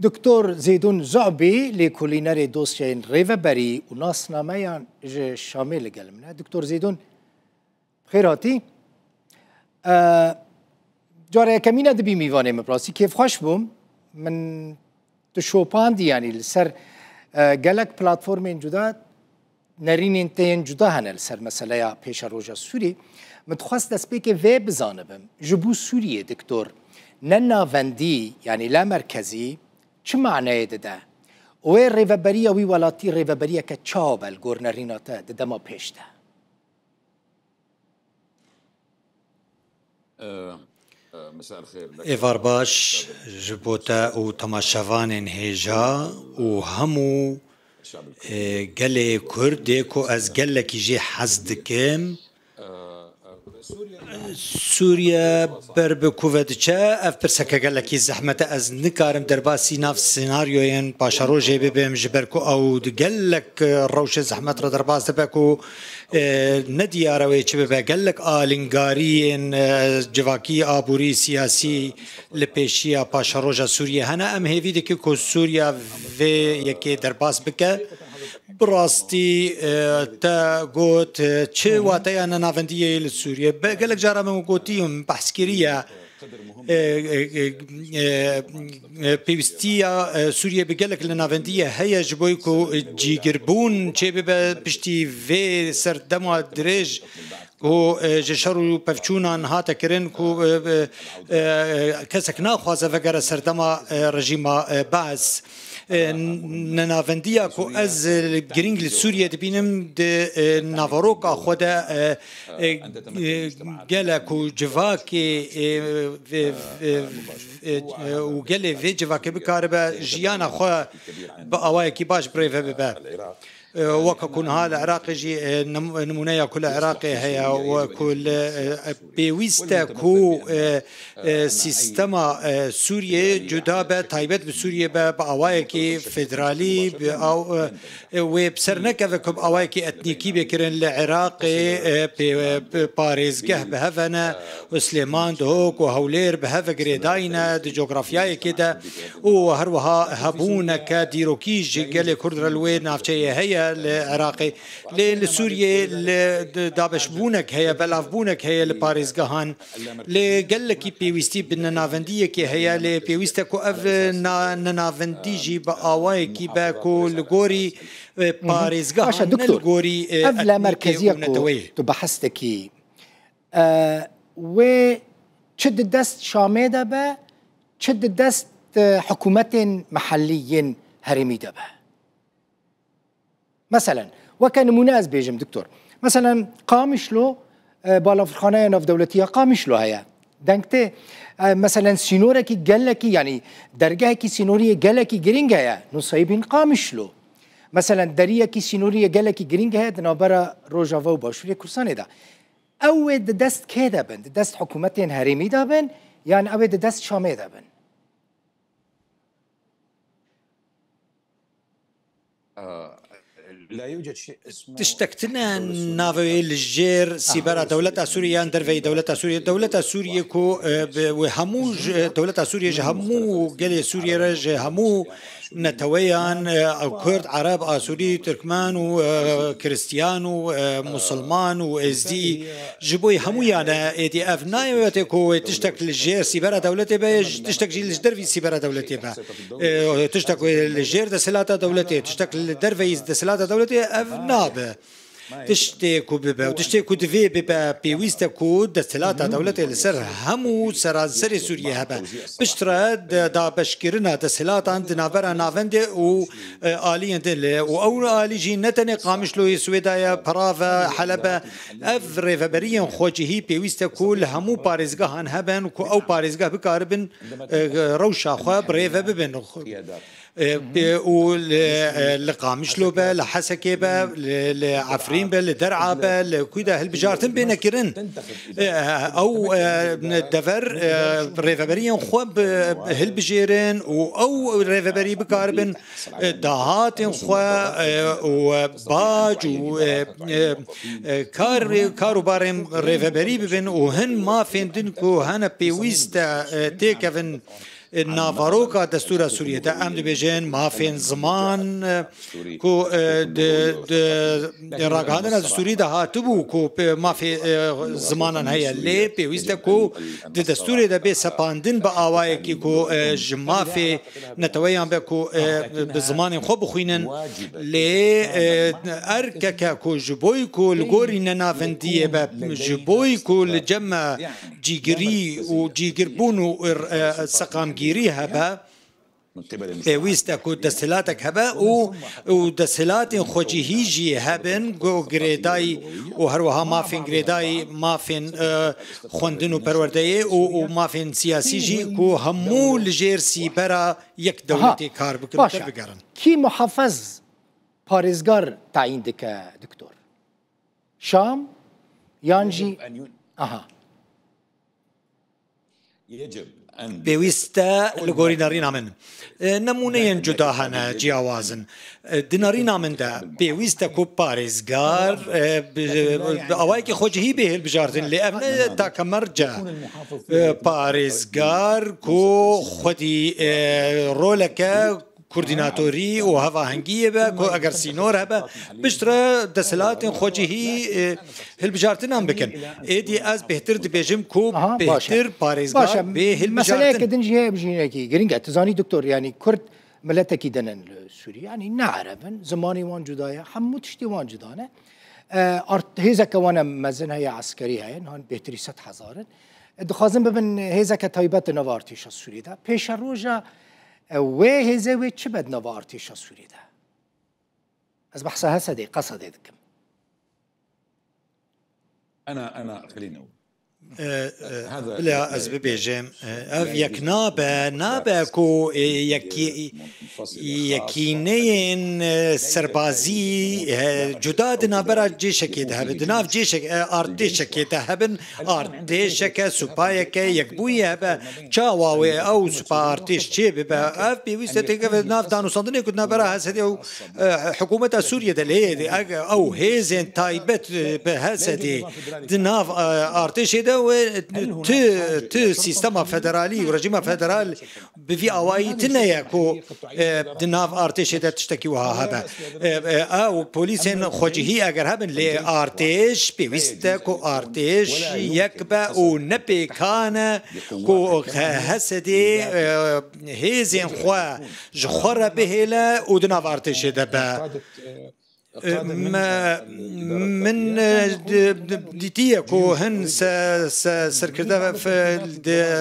دكتور زيدون زعبي لكوليناري دوسيين ريفابري وناصنا ميان شامل قلمنا. دكتور زيدون خيراتي جاري كمينة دبي ميواني مبراسي كيف خوش بوم من تشوبان دي يعني السر قالك بلاتفورمين جدا نرين تين جدا هنا السر مثلا يا بيش روجا سوري متخصص دسبيك في بزانبم جبو سوريا دكتور ننا فاندي يعني لا مركزي شو معناه ده؟ وين ريفابريا وي ولاتي ريفابريا كتشابل جورنريناتا ده ما بيشته. مساء الخير. إيفار باش جبوتا و تماشافان هيجا و همو قالي كردكو از قالك يجي حزدكم سوريا بربكوفدچا اف برسكا قالك زحمه از نكارم درباسي نفس سيناريوين باشارو جيبي بهم جبركو او قالك روش زحمه درباس تبكو نديا روي تشبه قالك الينغاريين جواكي ابوري سياسي لبيشيا باشاروجا سوريا هنا ام هيفي ديكو سوريا في يكي درباس بك براستي تا قوت تشي واتي انا نافنديه لسوريا قالك جارة من قوتيهم بحسكرية بيوستيا سوريا بقالك لنافنديه هيا جبويكو جيجربون تشي بشتي في سردموا دريج كو جشرو بفچونان هاتا كرن كو كسك ناخوازه فقر سردما رژیما بعث ننافنديا كو از جرينج لسوريا دبينم د نافاروكا خدا جالا كو جواكي وجالي في جواكي بكاربا جيانا خو باواي كي باش بريفا ببا وككون هذا العراقي جي نمونيا كل عراقي هي وكل بيويستا كو سيستما سوريا جدابة تايبت بسوريا بأوايكي فيدرالي أو وبسرنك فيكم أوايكي أتنيكي بكرن العراقي باريزجه بهفنا وسليمان دوك وهولير بهف جريداينا دي جغرافياي كده وهروها هبونا كديروكي جيجالي كردر الوين نافشي هي العراقي لسوريا دابش بونك هي بلاف بونك هي لباريزجهان لقلكي بيويستي بالنافندية كي هي لبيويستا كو اف نافنديجي بأوايكي باكو لغوري باريزجهان لغوري أفلا مركزية كو تبحثتكي و تشد الدست شاميدة با تشد الدست حكومة محليين هرميدة با مثلا وكان مناسب بيجم دكتور مثلا قامشلو بالافرخانه ناف دولتيه قامشلو هيا دنكتي مثلا سينوركي قالكي يعني درجهكي سينوريه قالكي جرينجا نصيبين قامشلو مثلا دريكي سينوريه قالكي جرينجا نابرا روجافا وباشوريا كورساني دا او دست كده بن دست حكومتين هرمي دا بن يعني او دست شامي دا بن لا يوجد شيء اسمه تشتكتنا نافي الجير سيبرا دولة سوريا اندرفي دولة سوريا كو وهمو دولة سوريا همو قال سوريا رج همو نتويان كرد عرب اسوري تركمان وكريستيان ومسلمان وازدي جبوي همو يعني اي دي اف نايوتي كو تشتك الجير سيبرا دولتي باج تشتك جيل الدرفي سيبرا دولتي با تشتك الجير دسلاتا دولتي تشتك الدرفي دسلاتا دولتي اف ناب تشتكو ببا وتشتكو دفي ببا بيويستا كو دستلاتا دولتي لسر همو سرازر سوريا هبا بشترا دا بشكرنا دستلاتا عند نافرا نافندي و آليين دل و او آلي جي نتني قامشلو سويدايا برافا حلبا اف ريفابريين خوجي بيويستا كو همو باريزگاهان هبن كو او باريزگاه بكاربن روشا خواب ريفا ببن ولقامشلو با لحسكي با لعفرين با لدرعا با لكويدا هالبجارتن بينا كرن او دفر ريفابريين خواب هالبجيرن او ريفابري بكاربن دهاتن خوا وباج و كارو بارم ريفابري ببن وهن ما فيندن كو هنا بيويستا تيكفن نافاروكا دستور سوريا تا ام دبيجين ما فين زمان كو راغاندنا دستوري ده هاتبو كو ما في زمانا هيا لي بيويستا كو دستوري ده بي سباندن باواي كي كو جما في نتويان بكو بزمان خو بخوينن لي اركا كو جبوي كو الغوري نافنديه بجبوي كو الجمع جيجري وجيجربونو سقامگیری هبه ویسته کو دستلاتک هبه و دستلات خوچی هیجی هبن گو گریدای و هر وها مافین گریدای مافین خوندن و پروردهی و مافین سیاسی جی کو همو لجیر سیبرا یک دولتی کار بگرن کی محافظ پارێزگار تعیین دکه دکتور شام یانجی يجب أن بيويستا لغوري نارينا من نمونين جدا هنا جياوازن دنارينا من دا بيويستا كو باريزغار بأوايكي خوجهي به البجارتن لأفنا تا كمرجع باريزغار كو خودي رولكا کوردیناتوری و هواهنگی به کو اگر سینور هبه بشتره دستلات خوجهی هلبجارتن هم بکن ایدی از بهتر دبیجم کو بهتر پارێزگار به هلبجارتن مسئله كدنجي هي بجيناكي جرينجا تزاني دكتور يعني كرد ملتكي دنن سوريا يعني نعرفن زماني وان جدايا حمو تشتي وان جدانه هيزا كوانا مزن هي عسكري هاي هون بهتري 100,000 دخازن ببن هيزا كتايبات نوارتيش السوري ده پیش روجا وی هزه وی چه بد نوا ارتشا سوری ده از بحثها هسه قصد دکم أنا خليني لا از ببیجم اف یک نابه کو یکینین سربازی جدا دنابرا جیشکی ده هبن دناف جیشک ارتشکی ده هبن ارتشک سپایک یک بوی هبه چاواوی او سپا ارتش چه ببه اف بیویسته تیگه دناف دانو سندنی کد نابرا هسته او حکومت سوریه دلیه او هیزن تایبت به هسته دناف ارتشی ده و ت سیستم فدرالی و رژیم فدرال بفی آوایی تنیا کو دناف ارتش ده تشتکی وها هبه او پلیسین خوجهی اگر هبن لی ارتش پیوسته کو ارتش یک با او نپیکانه کو هسدی هیزین خوا جخور بهله او دناف ارتش ده با من دیتیه کو هن سرکرده في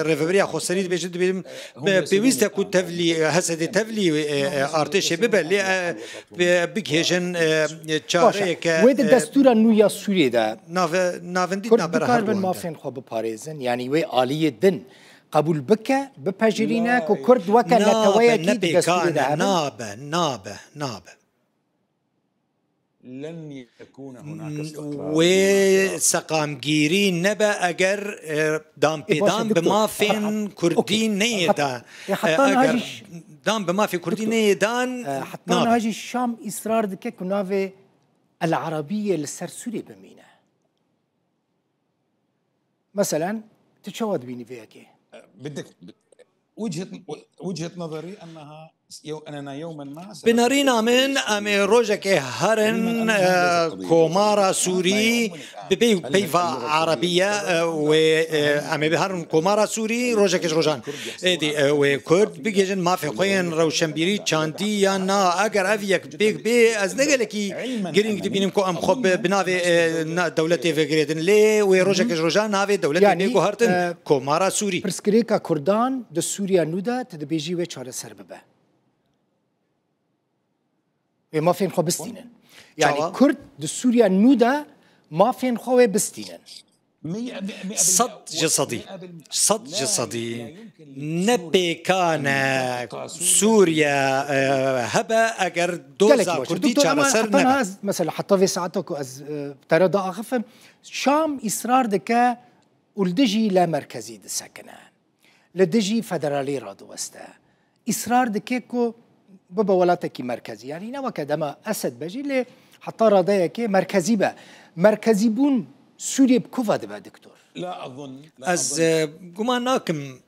ريفبريا خسريت بيجد بيويستا كو تفلي هسه تفلي ارتش ببل بيكهجن چاريك ويد الدستور النويا سوريا ده نافندي نبره هر ما فين خو بباريزن يعني وي آلية دن قبول بك بباجرينا كو كرد وكا نتويا كي دستور ده نابه لن يكون هناك استقرار وسقامگیری نبا اگر دام پیدام بما فين كردي نيدا اگر دام بما في كردي نيدان حتى هاجي الشام اصرار دك كنافه العربيه للسرسوري بمينه مثلا تشود بيني فيك بدك وجهة نظري أننا يوما ما بنارينا من أمي روجك هرن كومارا سوري بيفا عربية وأمي بهرن كومارا سوري روجك روجان دي وكرد بيجن ما في خوين روشنبيري چاندي يا نا أجر أفيك بي از نقلكي جرينج دبينم كو أم خب بنافي دولتي في جريدن لي وروجك روجان نافي دولتي نيكو هرتن كومارا سوري برسكريكا كردان د سوريا نودا تدبيجي و چاره سر ببه ما فين خو بستينن يعني كرد د سوريا نودا ما فين خو بستينن صد جسدي نبي كان سوريا هبا اگر دوزا كردي چارسر نبا مثلا حتى في ساعتك از ترى دا اخفم شام اصرار دك ولدجي لا مركزي د سكنه لدجي فدرالي رادو وستا اصرار دكيكو بابا ولاتكي مركزي يعني نوا كدما اسد بجي لي حتى راضيك مركزي با مركزي بون سوريا بكوفا دبا دكتور لا أظن از گمان ناكم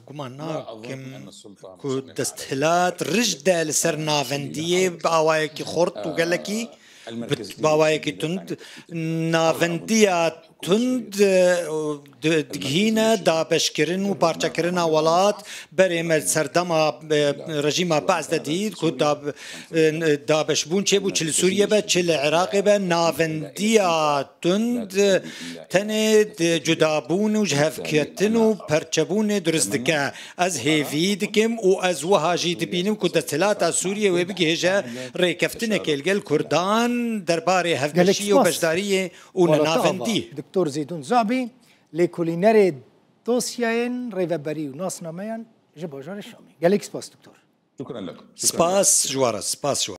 گومان لا أظن ناکەم أن السلطة کو مسلط على دەستهلات ڕژدا لەسەر ناوەندیە باوایەکی خۆرت و گەلەکی باوایەکی تند ناوەندیە تند دگهینە دابشکردن و پارچەکردنا وڵات بەرێمە سەردەما ڕژیما باز دەدید کو دابشبوون چێ بوو چ لە سووریە بە چ لە عێراقێ بە ناوەندیە تند تەنێ جودابوون و هەفکێتن و پەرچەبوونێ دروست دکە ئەس هێوی دکم و ئەس وەهاژی دبینم کو دەسەلاتە سووریە وێ بگێژە ڕێکەفتنێکێ لەگەڵ کوردان دەربارەی هەفگەشی و بەشداریە و ناوەندی دکتۆر زیدون زابی لێکۆلینەرێ دۆسیایەن ڕێڤەبەری و ناسنامەیان ji bajarê Şamê gelek spas doktor. شكرا لكم سپاس جوارە سپاس جوارە